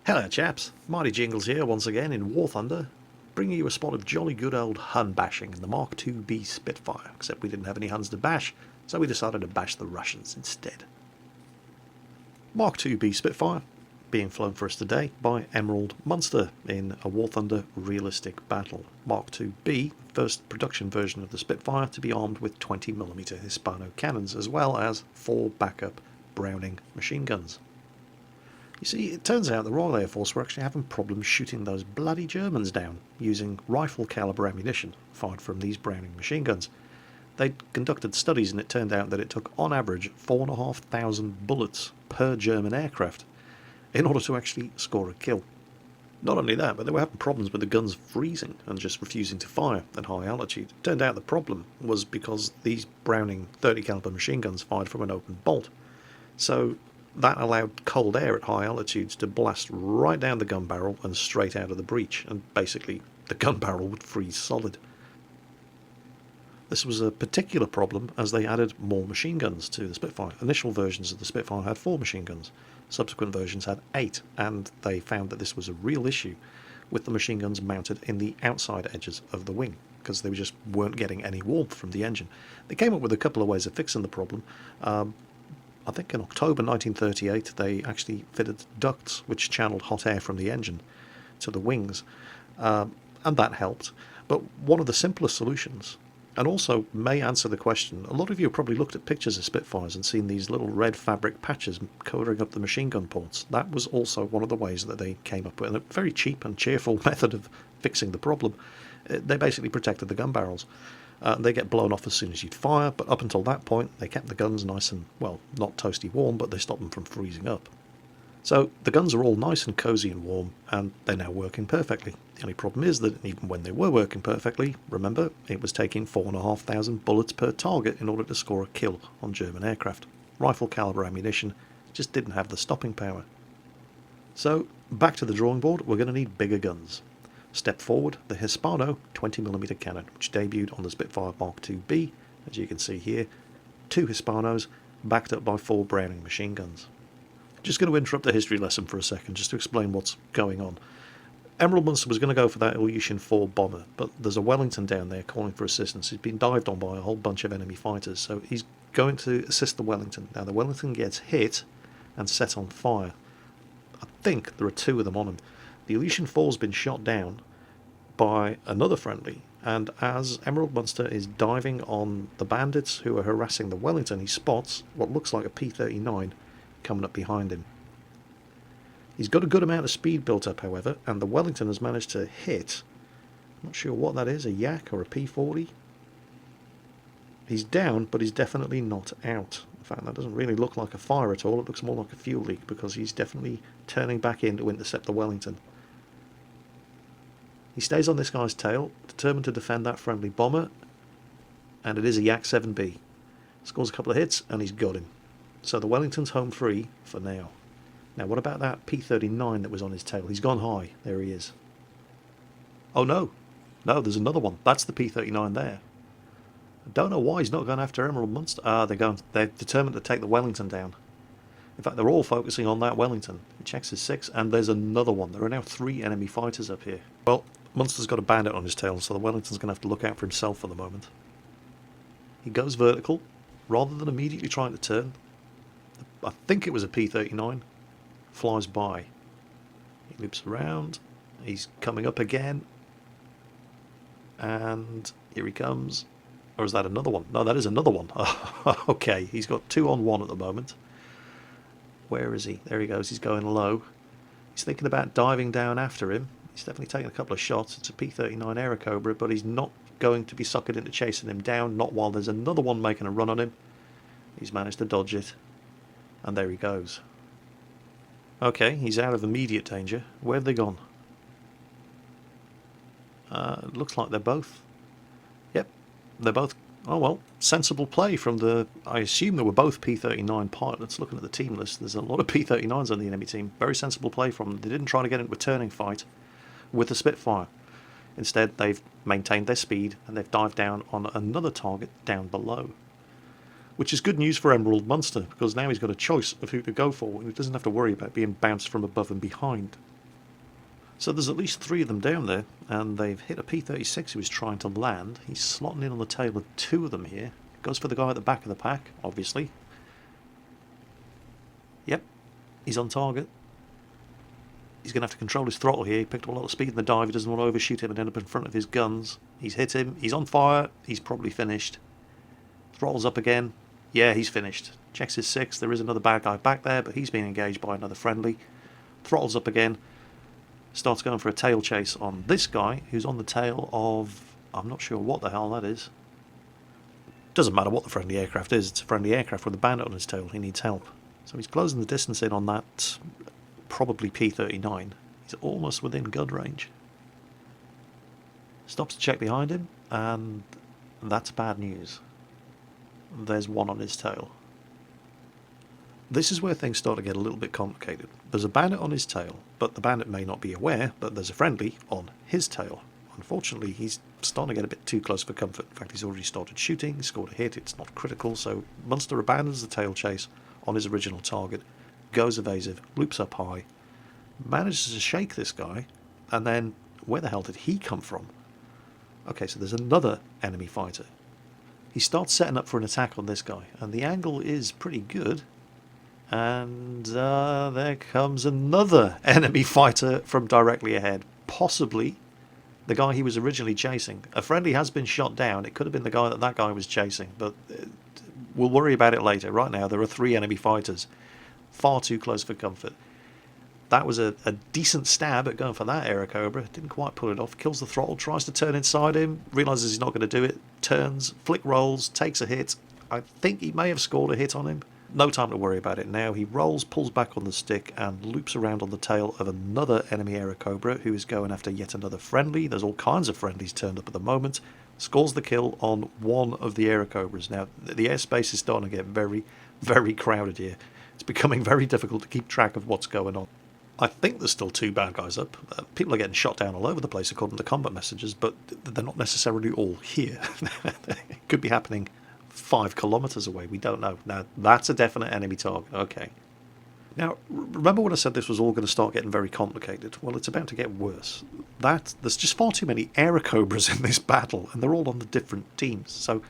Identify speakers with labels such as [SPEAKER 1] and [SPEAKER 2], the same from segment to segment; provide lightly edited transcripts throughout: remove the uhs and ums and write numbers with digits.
[SPEAKER 1] Hello chaps, Mighty Jingles here once again in War Thunder, bringing you a spot of jolly good old Hun bashing in the Mark IIb Spitfire, except we didn't have any Huns to bash, so we decided to bash the Russians instead. Mark IIb Spitfire being flown for us today by Emerald Munster in a War Thunder realistic battle. Mark IIb, first production version of the Spitfire to be armed with 20mm Hispano cannons, as well as 4 backup Browning machine guns. You see, it turns out the Royal Air Force were actually having problems shooting those bloody Germans down using rifle caliber ammunition fired from these Browning machine guns. They'd conducted studies and it turned out that it took on average 4,500 bullets per German aircraft in order to actually score a kill. Not only that, but they were having problems with the guns freezing and just refusing to fire at high altitude. It turned out the problem was because these Browning 30 caliber machine guns fired from an open bolt. So that allowed cold air at high altitudes to blast right down the gun barrel and straight out of the breech, and basically the gun barrel would freeze solid. This was a particular problem as they added more machine guns to the Spitfire. Initial versions of the Spitfire had 4 machine guns, subsequent versions had 8, and they found that this was a real issue with the machine guns mounted in the outside edges of the wing, because they just weren't getting any warmth from the engine. They came up with a couple of ways of fixing the problem. I think in October 1938 they actually fitted ducts which channeled hot air from the engine to the wings, and that helped. But one of the simplest solutions, and also may answer the question, a lot of you have probably looked at pictures of Spitfires and seen these little red fabric patches covering up the machine gun ports. That was also one of the ways that they came up with, a very cheap and cheerful method of fixing the problem. They basically protected the gun barrels. They get blown off as soon as you'd fire, but up until that point they kept the guns nice and, well, not toasty warm, but they stopped them from freezing up. So the guns are all nice and cosy and warm, and they're now working perfectly. The only problem is that even when they were working perfectly, remember, it was taking 4,500 bullets per target in order to score a kill on German aircraft. Rifle caliber ammunition just didn't have the stopping power. So back to the drawing board, we're going to need bigger guns. Step forward, the Hispano 20mm cannon, which debuted on the Spitfire Mark IIb, as you can see here. 2 Hispanos, backed up by 4 Browning machine guns. Just going to interrupt the history lesson for a second, just to explain what's going on. Emerald Munster was going to go for that Ilyushin 4 bomber, but there's a Wellington down there calling for assistance. He's been dived on by a whole bunch of enemy fighters, so he's going to assist the Wellington. Now the Wellington gets hit and set on fire. I think there are 2 of them on him. The Ilyushin 4's been shot down by another friendly, and as Emerald Munster is diving on the bandits who are harassing the Wellington, he spots what looks like a P-39 coming up behind him. He's got a good amount of speed built up, however, and the Wellington has managed to hit, I'm not sure what that is, a Yak or a P-40? He's down, but he's definitely not out. In fact, that doesn't really look like a fire at all, it looks more like a fuel leak, because he's definitely turning back in to intercept the Wellington. He stays on this guy's tail, determined to defend that friendly bomber, and it is a Yak 7B. Scores a couple of hits, and he's got him. So the Wellington's home free for now. Now what about that P-39 that was on his tail? He's gone high. There he is. Oh no. No, there's another one. That's the P-39 there. I don't know why he's not going after Emerald Munster. They're determined to take the Wellington down. In fact, they're all focusing on that Wellington. He checks his 6, and there's another one. There are now 3 enemy fighters up here. Well, Munster's got a bandit on his tail, so the Wellington's going to have to look out for himself for the moment. He goes vertical, rather than immediately trying to turn. I think it was a P-39. Flies by. He loops around. He's coming up again. And here he comes. Or is that another one? No, that is another one. Okay, he's got 2 on 1 at the moment. Where is he? There he goes. He's going low. He's thinking about diving down after him. He's definitely taking a couple of shots. It's a P-39 Airacobra, but he's not going to be suckered into chasing him down, not while there's another one making a run on him. He's managed to dodge it. And there he goes. Okay, he's out of immediate danger. Where have they gone? Looks like they're both... Yep, they're both... Oh well, sensible play from the... I assume they were both P-39 pilots. Looking at the team list, there's a lot of P-39s on the enemy team. Very sensible play from them. They didn't try to get into a turning fight with the Spitfire. Instead, they've maintained their speed and they've dived down on another target down below. which is good news for Emerald Munster, because now he's got a choice of who to go for, and he doesn't have to worry about being bounced from above and behind. So there's at least 3 of them down there, and they've hit a P-36 who is trying to land. He's slotting in on the tail of 2 of them here. Goes for the guy at the back of the pack, obviously. Yep, he's on target. He's going to have to control his throttle here. He picked up a lot of speed in the dive. He doesn't want to overshoot him and end up in front of his guns. He's hit him. He's on fire. He's probably finished. Throttles up again. Yeah, he's finished. Checks his 6. There is another bad guy back there, but he's being engaged by another friendly. Throttles up again. Starts going for a tail chase on this guy, who's on the tail of... I'm not sure what the hell that is. Doesn't matter what the friendly aircraft is. It's a friendly aircraft with a bandit on his tail. He needs help. So he's closing the distance in on that... probably P-39. He's almost within gun range. Stops to check behind him, and that's bad news. There's one on his tail. This is where things start to get a little bit complicated. There's a bandit on his tail, but the bandit may not be aware that there's a friendly on his tail. Unfortunately, he's starting to get a bit too close for comfort. In fact, he's already started shooting, scored a hit, it's not critical, so Munster abandons the tail chase on his original target, goes evasive, loops up high, manages to shake this guy, and then where the hell did he come from? Okay, so there's another enemy fighter. He starts setting up for an attack on this guy, and the angle is pretty good. And there comes another enemy fighter from directly ahead, possibly the guy he was originally chasing. A friendly has been shot down. It could have been the guy that guy was chasing, but we'll worry about it later. Right now, there are 3 enemy fighters. Far too close for comfort. That was a decent stab at going for that Airacobra. Didn't quite pull it off. Kills the throttle, tries to turn inside him, realises he's not going to do it, turns, flick rolls, takes a hit. I think he may have scored a hit on him. No time to worry about it now. He rolls, pulls back on the stick, and loops around on the tail of another enemy Airacobra who is going after yet another friendly. There's all kinds of friendlies turned up at the moment. Scores the kill on one of the Airacobras. Now, the airspace is starting to get very, very crowded here. It's becoming very difficult to keep track of what's going on. I think there's still 2 bad guys up. People are getting shot down all over the place according to combat messages, but they're not necessarily all here. It could be happening 5 kilometers away. We don't know. Now, that's a definite enemy target. Okay. Now, remember when I said this was all going to start getting very complicated? Well, it's about to get worse. There's just far too many Airacobras in this battle, and they're all on the different teams. So,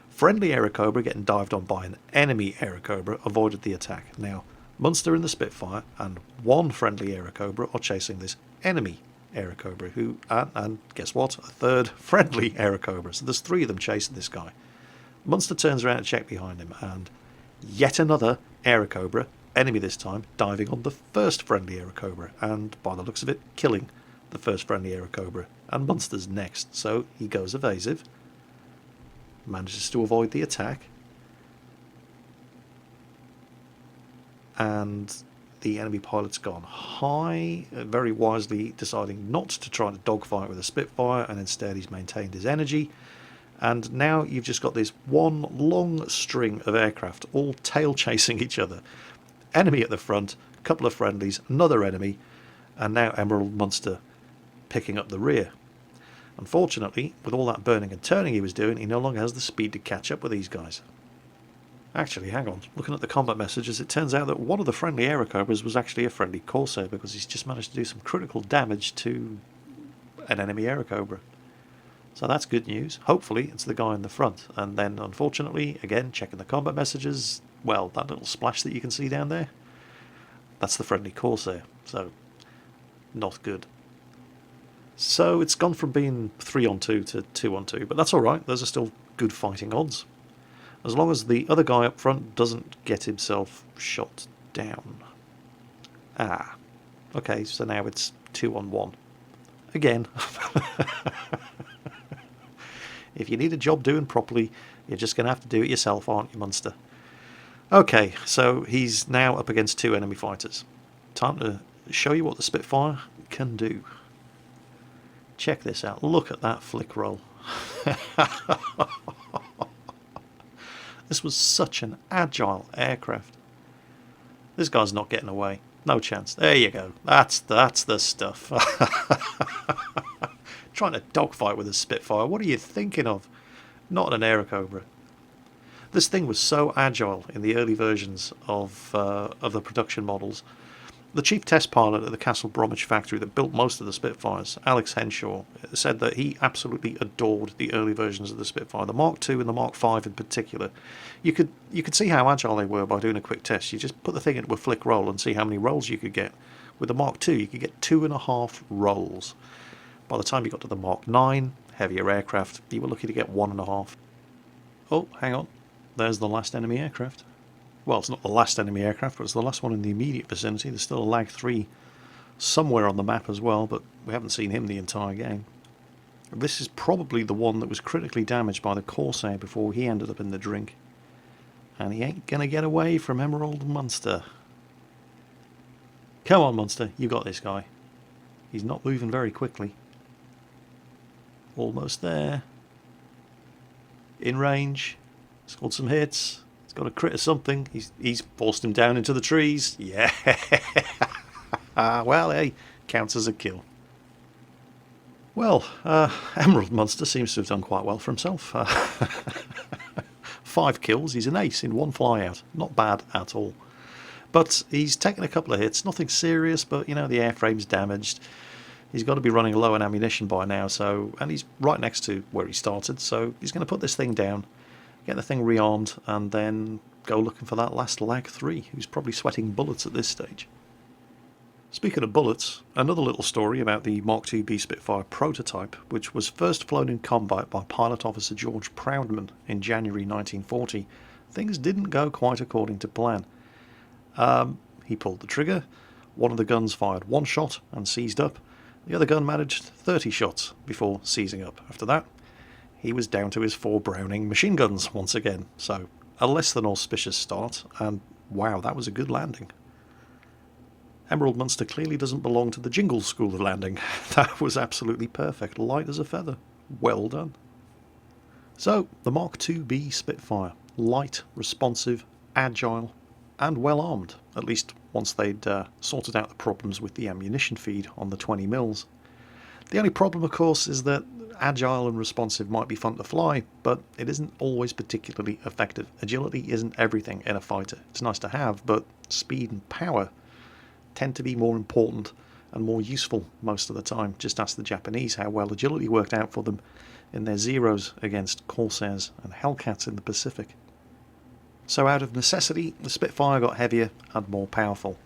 [SPEAKER 1] friendly Airacobra getting dived on by an enemy Airacobra avoided the attack. Now, Munster in the Spitfire and 1 friendly Airacobra are chasing this enemy Airacobra, who, and guess what? A 3rd friendly Airacobra. So there's 3 of them chasing this guy. Munster turns around to check behind him, and yet another Airacobra, enemy this time, diving on the 1st friendly Airacobra, and by the looks of it, killing the 1st friendly Airacobra. And Munster's next, so he goes evasive, manages to avoid the attack, and the enemy pilot's gone high, very wisely deciding not to try to dogfight with a Spitfire, and instead he's maintained his energy. And now you've just got this one long string of aircraft all tail chasing each other. Enemy at the front, a couple of friendlies, another enemy, and now Emerald Munster picking up the rear. Unfortunately, with all that burning and turning he was doing, he no longer has the speed to catch up with these guys. Actually, hang on. Looking at the combat messages, it turns out that one of the friendly Airacobras was actually a friendly Corsair, because he's just managed to do some critical damage to an enemy Airacobra. So that's good news. Hopefully, it's the guy in the front. And then, unfortunately, again, checking the combat messages, well, that little splash that you can see down there, that's the friendly Corsair. So, not good. So it's gone from being 3-on-2 to 2-on-2, but that's alright. Those are still good fighting odds. As long as the other guy up front doesn't get himself shot down. Ah. Okay, so now it's 2-on-1. Again. If you need a job doing properly, you're just going to have to do it yourself, aren't you, Munster? Okay, so he's now up against 2 enemy fighters. Time to show you what the Spitfire can do. Check this out. Look at that flick roll. This was such an agile aircraft. This guy's not getting away. No chance. There you go. That's the stuff. Trying to dogfight with a Spitfire. What are you thinking of? Not an Airacobra. This thing was so agile in the early versions of the production models. The chief test pilot at the Castle Bromwich factory that built most of the Spitfires, Alex Henshaw, said that he absolutely adored the early versions of the Spitfire, the Mark II and the Mark V in particular. You could see how agile they were by doing a quick test. You just put the thing into a flick roll and see how many rolls you could get. With the Mark II, you could get 2.5 rolls. By the time you got to the Mark IX, heavier aircraft, you were lucky to get 1.5. Oh, hang on. There's the last enemy aircraft. Well, it's not the last enemy aircraft, but it's the last one in the immediate vicinity. There's still a Lag 3 somewhere on the map as well, but we haven't seen him the entire game. This is probably the one that was critically damaged by the Corsair before he ended up in the drink. And he ain't gonna get away from Emerald Munster. Come on, Munster, you got this guy. He's not moving very quickly. Almost there. In range. Scored some hits. He's got a crit or something. He's forced him down into the trees. Yeah. Well, hey, counts as a kill. Well, Emerald Munster seems to have done quite well for himself. 5 kills. He's an ace in 1 flyout. Not bad at all. But he's taken a couple of hits. Nothing serious, but, you know, the airframe's damaged. He's got to be running low on ammunition by now, and he's right next to where he started, so he's going to put this thing down, get the thing rearmed, and then go looking for that last Lag 3, who's probably sweating bullets at this stage. Speaking of bullets, another little story about the Mark IIb Spitfire prototype, which was first flown in combat by Pilot Officer George Proudman in January 1940. Things didn't go quite according to plan. He pulled the trigger, one of the guns fired 1 shot and seized up, the other gun managed 30 shots before seizing up. After that, he was down to his 4 Browning machine guns once again, so a less than auspicious start, and wow, that was a good landing. Emerald Munster clearly doesn't belong to the Jingles school of landing. That was absolutely perfect, light as a feather. Well done. So, the Mark IIb Spitfire. Light, responsive, agile, and well armed, at least once they'd sorted out the problems with the ammunition feed on the 20 mils. The only problem, of course, is that agile and responsive might be fun to fly, but it isn't always particularly effective. Agility isn't everything in a fighter. It's nice to have, but speed and power tend to be more important and more useful most of the time. Just ask the Japanese how well agility worked out for them in their Zeros against Corsairs and Hellcats in the Pacific. So out of necessity, the Spitfire got heavier and more powerful.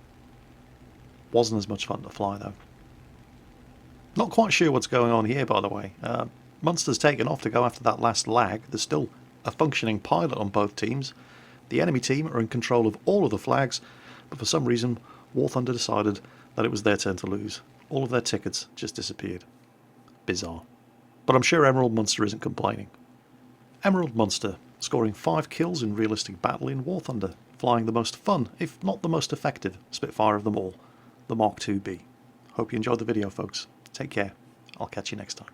[SPEAKER 1] Wasn't as much fun to fly though. Not quite sure what's going on here, by the way. Munster's taken off to go after that last Lag. There's still a functioning pilot on both teams. The enemy team are in control of all of the flags, but for some reason War Thunder decided that it was their turn to lose. All of their tickets just disappeared. Bizarre. But I'm sure Emerald Munster isn't complaining. Emerald Munster, scoring 5 kills in realistic battle in War Thunder, flying the most fun, if not the most effective, Spitfire of them all, the Mark IIb. Hope you enjoyed the video, folks. Take care. I'll catch you next time.